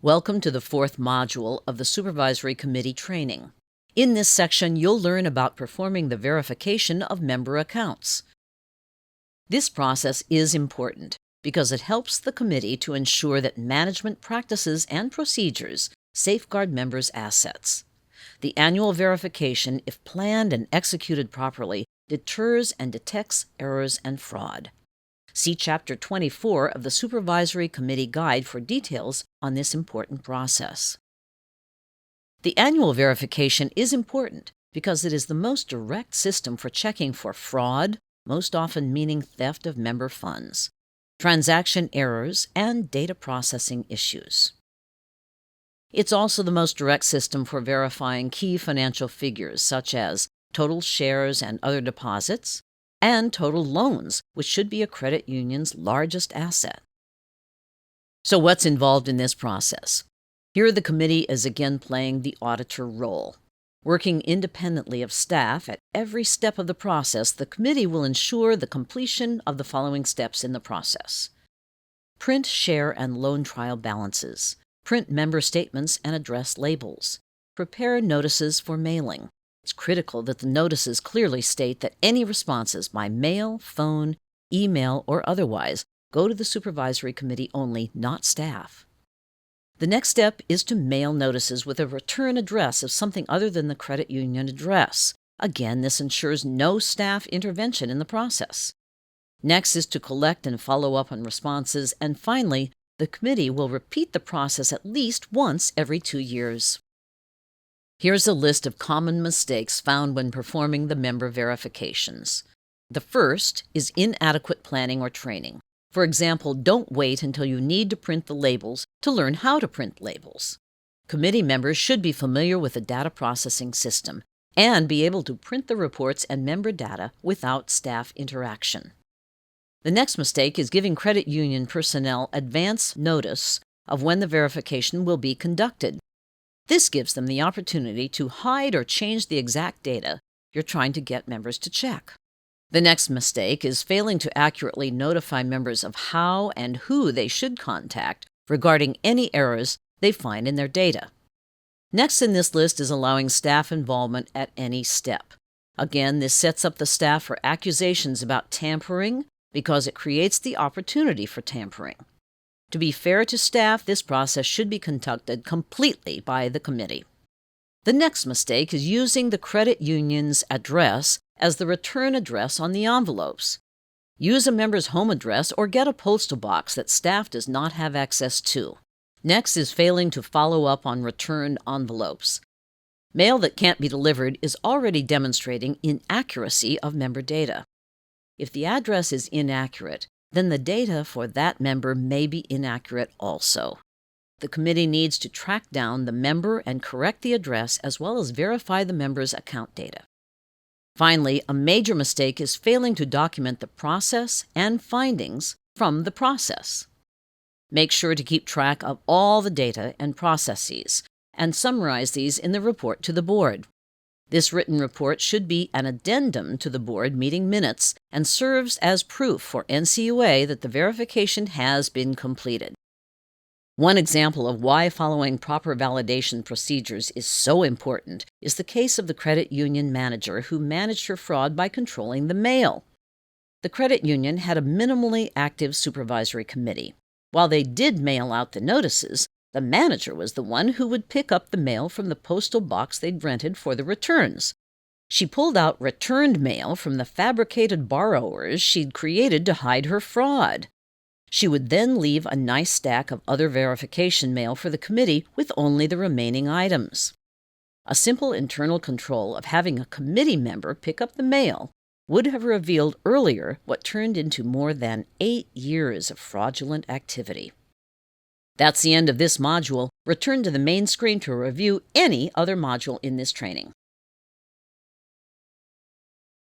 Welcome to the fourth module of the Supervisory Committee training. In this section, you'll learn about performing the verification of member accounts. This process is important because it helps the committee to ensure that management practices and procedures safeguard members' assets. The annual verification, if planned and executed properly, deters and detects errors and fraud. See Chapter 24 of the Supervisory Committee Guide for details on this important process. The annual verification is important because it is the most direct system for checking for fraud, most often meaning theft of member funds, transaction errors, and data processing issues. It's also the most direct system for verifying key financial figures such as total shares and other deposits, and total loans, which should be a credit union's largest asset. So what's involved in this process? Here the committee is again playing the auditor role. Working independently of staff at every step of the process, the committee will ensure the completion of the following steps in the process. Print share and loan trial balances. Print member statements and address labels. Prepare notices for mailing. It's critical that the notices clearly state that any responses by mail, phone, email, or otherwise go to the Supervisory Committee only, not staff. The next step is to mail notices with a return address of something other than the credit union address. Again, this ensures no staff intervention in the process. Next is to collect and follow up on responses, and finally, the committee will repeat the process at least once every 2 years. Here's a list of common mistakes found when performing the member verifications. The first is inadequate planning or training. For example, don't wait until you need to print the labels to learn how to print labels. Committee members should be familiar with the data processing system and be able to print the reports and member data without staff interaction. The next mistake is giving credit union personnel advance notice of when the verification will be conducted. This gives them the opportunity to hide or change the exact data you're trying to get members to check. The next mistake is failing to accurately notify members of how and who they should contact regarding any errors they find in their data. Next in this list is allowing staff involvement at any step. Again, this sets up the staff for accusations about tampering because it creates the opportunity for tampering. To be fair to staff, this process should be conducted completely by the committee. The next mistake is using the credit union's address as the return address on the envelopes. Use a member's home address or get a postal box that staff does not have access to. Next is failing to follow up on returned envelopes. Mail that can't be delivered is already demonstrating inaccuracy of member data. If the address is inaccurate, then the data for that member may be inaccurate also. The committee needs to track down the member and correct the address as well as verify the member's account data. Finally, a major mistake is failing to document the process and findings from the process. Make sure to keep track of all the data and processes and summarize these in the report to the board. This written report should be an addendum to the board meeting minutes and serves as proof for NCUA that the verification has been completed. One example of why following proper validation procedures is so important is the case of the credit union manager who managed her fraud by controlling the mail. The credit union had a minimally active supervisory committee. While they did mail out the notices, the manager was the one who would pick up the mail from the postal box they'd rented for the returns. She pulled out returned mail from the fabricated borrowers she'd created to hide her fraud. She would then leave a nice stack of other verification mail for the committee with only the remaining items. A simple internal control of having a committee member pick up the mail would have revealed earlier what turned into more than 8 years of fraudulent activity. That's the end of this module. Return to the main screen to review any other module in this training.